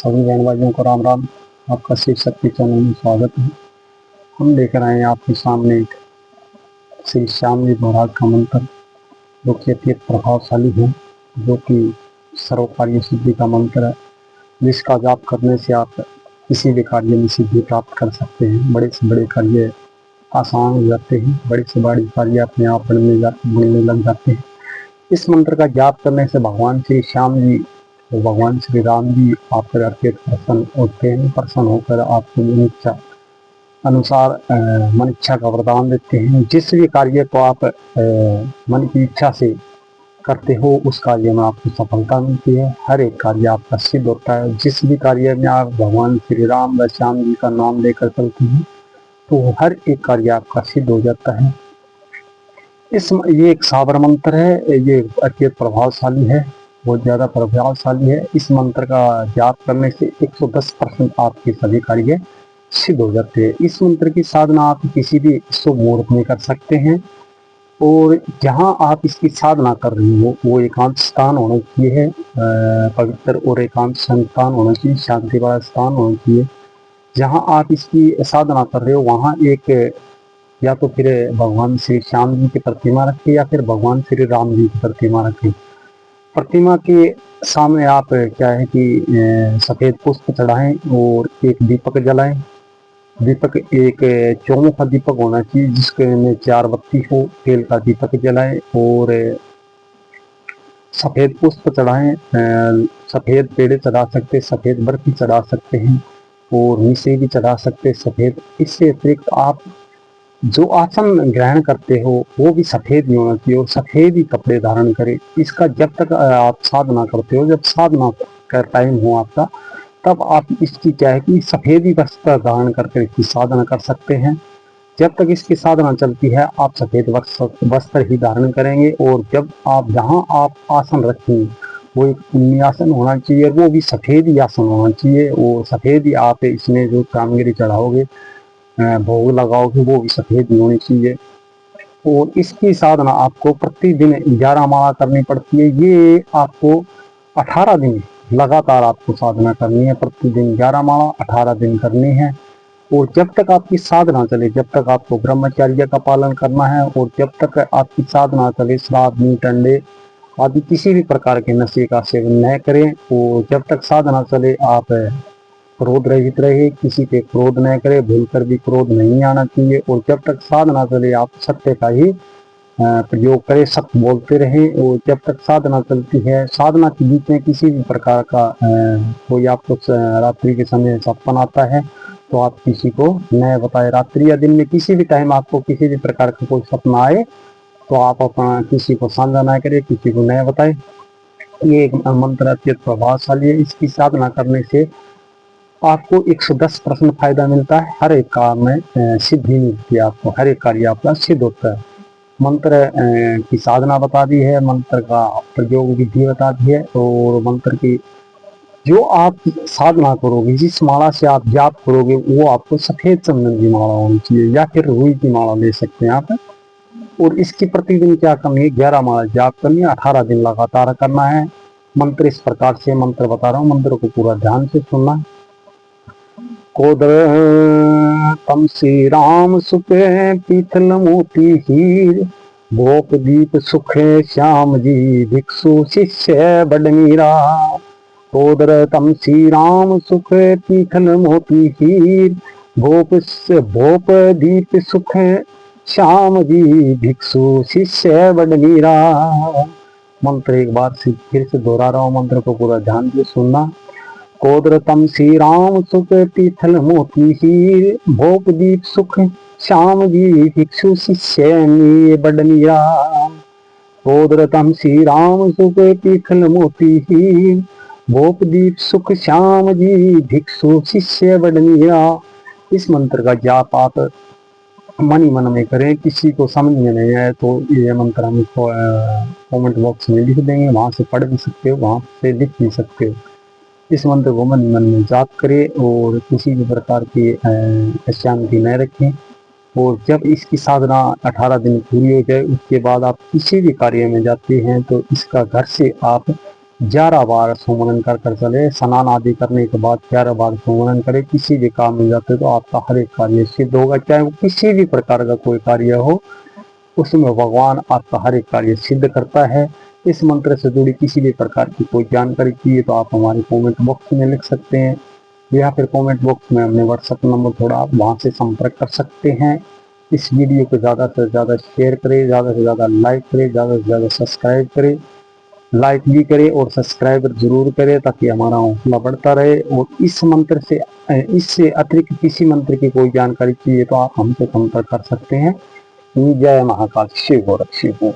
सभी बहन भाइयों को राम राम। आपका शिव शक्ति चैनल में स्वागत है। हम लेकर आए हैं आपके सामने एक श्री श्याम जी महाराज का मंत्र, जो कि अत्यंत प्रभावशाली है, जो कि सर्वकार्य सिद्धि का मंत्र है, जिसका जाप करने से आप किसी भी कार्य में सिद्धि प्राप्त कर सकते हैं। बड़े से बड़े कार्य आसान हो जाते हैं, बड़े से बड़े कार्य अपने आप बनने लग जाते हैं। इस मंत्र का जाप करने से भगवान श्री श्याम जी, तो भगवान श्री राम जी आप पर अत्यंत प्रसन्न होते हैं। प्रसन्न होकर आपको मन इच्छा अनुसार मन इच्छा का वरदान देते हैं। जिस भी कार्य को आप मन की इच्छा से करते हो, उस कार्य में आपको सफलता मिलती है। हर एक कार्य आपका सिद्ध होता है। जिस भी कार्य में आप भगवान श्री राम व श्याम जी का नाम लेकर चलते हैं, तो हर एक कार्य आपका सिद्ध हो जाता है। ये एक साबर मंत्र है, ये अत्यंत प्रभावशाली है, बहुत ज़्यादा प्रभावशाली है। इस मंत्र का जाप करने से 110% आपके सभी कार्य सिद्ध हो जाते हैं। इस मंत्र की साधना आप किसी भी शुभ मुहूर्त में कर सकते हैं, और जहां आप इसकी साधना कर रहे हो वो एकांत स्थान होना चाहिए, पवित्र और एकांत स्थान होना चाहिए, शांति वाला स्थान होना चाहिए। जहां आप इसकी साधना कर रहे हो वहां एक या तो फिर भगवान श्री श्याम जी की प्रतिमा रखें, या फिर भगवान श्री राम जी की प्रतिमा रखें। प्रतिमा के सामने आप क्या है कि सफ़ेद पुष्प चढ़ाएं और एक दीपक जलाएं। दीपक एक चौमुखा दीपक होना चाहिए, जिसके में 4 बत्ती हो। तेल का दीपक जलाएं और सफ़ेद पुष्प चढ़ाएं। सफ़ेद पेड़े चढ़ा सकते, सफ़ेद बर्फी चढ़ा सकते हैं, और मिश्री भी चढ़ा सकते सफ़ेद। इससे अतिरिक्त आप जो आसन ग्रहण करते हो वो भी सफ़ेद ही होना चाहिए, और सफ़ेद ही कपड़े धारण करें। इसका जब तक आप साधना करते हो, जब साधना का टाइम हो आपका, तब आप इसकी क्या है कि सफ़ेद ही वस्त्र धारण करके इसकी साधना कर सकते हैं। जब तक इसकी साधना चलती है आप सफ़ेद वस्त्र ही धारण करेंगे। और जब आप जहाँ आप आसन रखेंगे वो एक पुण्य आसन होना चाहिए, और वो भी सफ़ेद ही आसन होना चाहिए। और सफ़ेद ही आप इसमें जो सामग्री चढ़ाओगे, भोग लगाओगे, वो भी सफ़ेद ही होनी चाहिए। और इसकी साधना आपको प्रतिदिन 11 माला करनी पड़ती है। ये आपको 18 दिन लगातार आपको साधना करनी है। प्रतिदिन 11 माला 18 दिन करनी है। और जब तक आपकी साधना चले, जब तक आपको ब्रह्मचर्य का पालन करना है, और जब तक आपकी साधना चले श्राद्ध, मीट, अंडे आदि किसी भी प्रकार के नशे का सेवन न करें। और जब तक साधना चले आप क्रोध रहित रहे, किसी पे क्रोध न करे, भूलकर भी क्रोध नहीं आना चाहिए। और जब तक साधना चले आप सत्य का ही प्रयोग करें, सत्य बोलते रहें। और जब तक साधना चलती है, साधना के बीच में किसी भी प्रकार का कोई आपको रात्रि के समय सपन आता है, तो आप किसी को न बताए। रात्रि या दिन में किसी भी टाइम आपको किसी भी प्रकार का कोई सपना आए, तो आप अपना किसी को साझा न करें, किसी को न बताए। ये एक मंत्र अत्यंत प्रभावशाली है। इसकी साधना करने से आपको 110% फायदा मिलता है। हर एक काम में सिद्धि मिलती है, आपको हर एक कार्य आपका सिद्ध होता है। मंत्र की साधना बता दी है, मंत्र का प्रयोग विधि बता दी है, और मंत्र की जो आप साधना करोगे, जिस माला से आप जाप करोगे, वो आपको सफ़ेद चंदन की माला होनी चाहिए, या फिर रुई की माला ले सकते हैं आप। और इसकी प्रतिदिन क्या करनी है, 11 माला जाप करनी है, 18 दिन लगातार करना है। मंत्र इस प्रकार से मंत्र बता रहा हूँ, मंत्र को पूरा ध्यान से सुनना। कोदर तम श्री राम सुखे पीतल मोती हीर, भोप दीप सुखे श्याम जी भिक्षु शिष्य बड़ मीरा। कोदर तम श्री राम सुखे पीतल मोती हीर, भोप दीप सुखे श्याम जी भिक्षु शिष्य बड़ मीरा। मंत्र एक बार फिर से दोहरा रहा हूँ, मंत्र को पूरा ध्यान से सुनना। कोदर तम श्री राम सुख पीथल मोती हीर, भोप दीप सुख श्याम जी भिक्षु शिष्य बड़ मीरा। कोदर तम श्री राम सुख पीथल मोती हीर, भोप दीप सुख श्याम जी भिक्षु शिष्य बड़ मीरा। इस मंत्र का जाप आप मन ही मन में करें। किसी को समझ में नहीं आए तो ये मंत्र हम कमेंट बॉक्स में लिख देंगे, वहाँ से पढ़ भी सकते हो, वहाँ से लिख भी सकते हो। इस मंत्र को मन में जाप करें, और किसी भी प्रकार की अशांति न रखें। और जब इसकी साधना 18 दिन पूरी हो जाए, उसके बाद आप किसी भी कार्य में जाते हैं, तो इसका घर से आप 11 बार सुमरन कर चले। स्नान आदि करने के बाद 11 बार सुमरन करे। किसी भी काम में जाते तो आपका हर एक कार्य सिद्ध होगा, चाहे वो किसी भी प्रकार का कोई कार्य हो, उसमें भगवान आपका हर एक कार्य सिद्ध करता है। इस मंत्र से जुड़ी किसी भी प्रकार की कोई जानकारी चाहिए तो आप हमारे कमेंट बॉक्स में लिख सकते हैं, या फिर कमेंट बॉक्स में हमने व्हाट्सएप नंबर थोड़ा आप वहां से संपर्क कर सकते हैं। इस वीडियो को ज़्यादा से ज़्यादा शेयर करें, ज़्यादा से ज़्यादा लाइक करें, ज़्यादा से ज़्यादा सब्सक्राइब करें। लाइक भी करें और सब्सक्राइब जरूर करें ताकि हमारा हौसला बढ़ता रहे। और इस मंत्र से, इससे अतिरिक्त किसी मंत्र की कोई जानकारी चाहिए तो आप हमसे संपर्क कर सकते हैं। जय महाकाल। शिव हो, शिव हो।